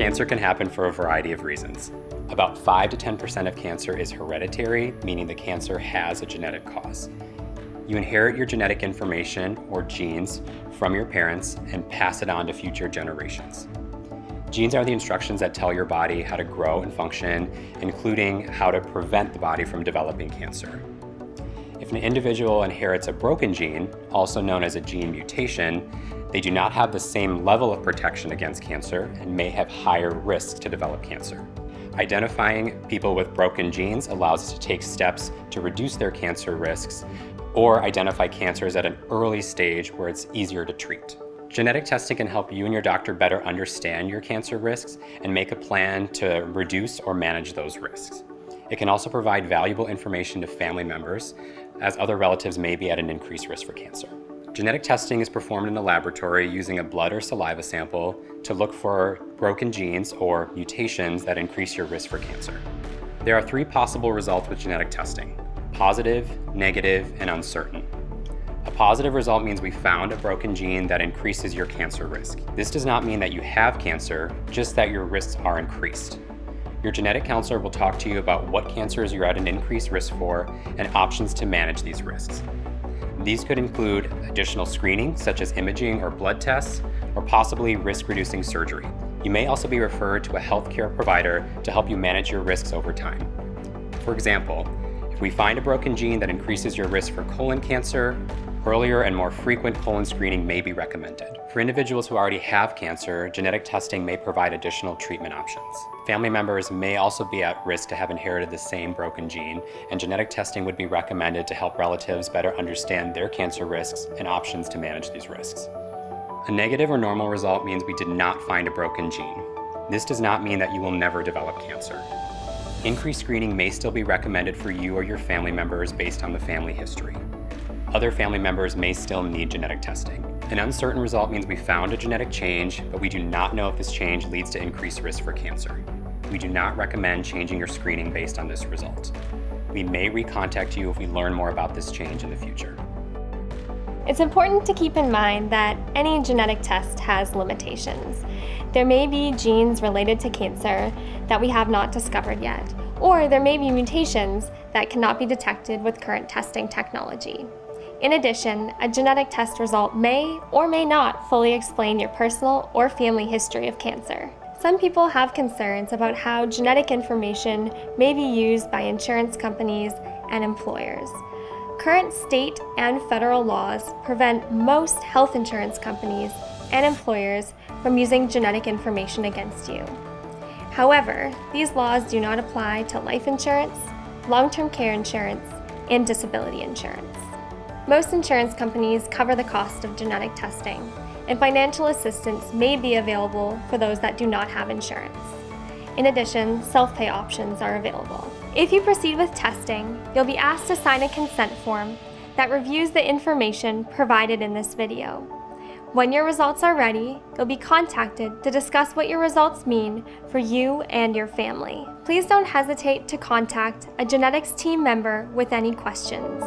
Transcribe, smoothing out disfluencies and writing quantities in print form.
Cancer can happen for a variety of reasons. About 5 to 10% of cancer is hereditary, meaning the cancer has a genetic cause. You inherit your genetic information, or genes, from your parents and pass it on to future generations. Genes are the instructions that tell your body how to grow and function, including how to prevent the body from developing cancer. If an individual inherits a broken gene, also known as a gene mutation, they do not have the same level of protection against cancer and may have higher risks to develop cancer. Identifying people with broken genes allows us to take steps to reduce their cancer risks or identify cancers at an early stage where it's easier to treat. Genetic testing can help you and your doctor better understand your cancer risks and make a plan to reduce or manage those risks. It can also provide valuable information to family members, as other relatives may be at an increased risk for cancer. Genetic testing is performed in a laboratory using a blood or saliva sample to look for broken genes or mutations that increase your risk for cancer. There are 3 possible results with genetic testing: positive, negative, and uncertain. A positive result means we found a broken gene that increases your cancer risk. This does not mean that you have cancer, just that your risks are increased. Your genetic counselor will talk to you about what cancers you're at an increased risk for and options to manage these risks. These could include additional screening, such as imaging or blood tests, or possibly risk-reducing surgery. You may also be referred to a healthcare provider to help you manage your risks over time. For example, if we find a broken gene that increases your risk for colon cancer, earlier and more frequent colon screening may be recommended. For individuals who already have cancer, genetic testing may provide additional treatment options. Family members may also be at risk to have inherited the same broken gene, and genetic testing would be recommended to help relatives better understand their cancer risks and options to manage these risks. A negative or normal result means we did not find a broken gene. This does not mean that you will never develop cancer. Increased screening may still be recommended for you or your family members based on the family history. Other family members may still need genetic testing. An uncertain result means we found a genetic change, but we do not know if this change leads to increased risk for cancer. We do not recommend changing your screening based on this result. We may recontact you if we learn more about this change in the future. It's important to keep in mind that any genetic test has limitations. There may be genes related to cancer that we have not discovered yet, or there may be mutations that cannot be detected with current testing technology. In addition, a genetic test result may or may not fully explain your personal or family history of cancer. Some people have concerns about how genetic information may be used by insurance companies and employers. Current state and federal laws prevent most health insurance companies and employers from using genetic information against you. However, these laws do not apply to life insurance, long-term care insurance, and disability insurance. Most insurance companies cover the cost of genetic testing, and financial assistance may be available for those that do not have insurance. In addition, self-pay options are available. If you proceed with testing, you'll be asked to sign a consent form that reviews the information provided in this video. When your results are ready, you'll be contacted to discuss what your results mean for you and your family. Please don't hesitate to contact a genetics team member with any questions.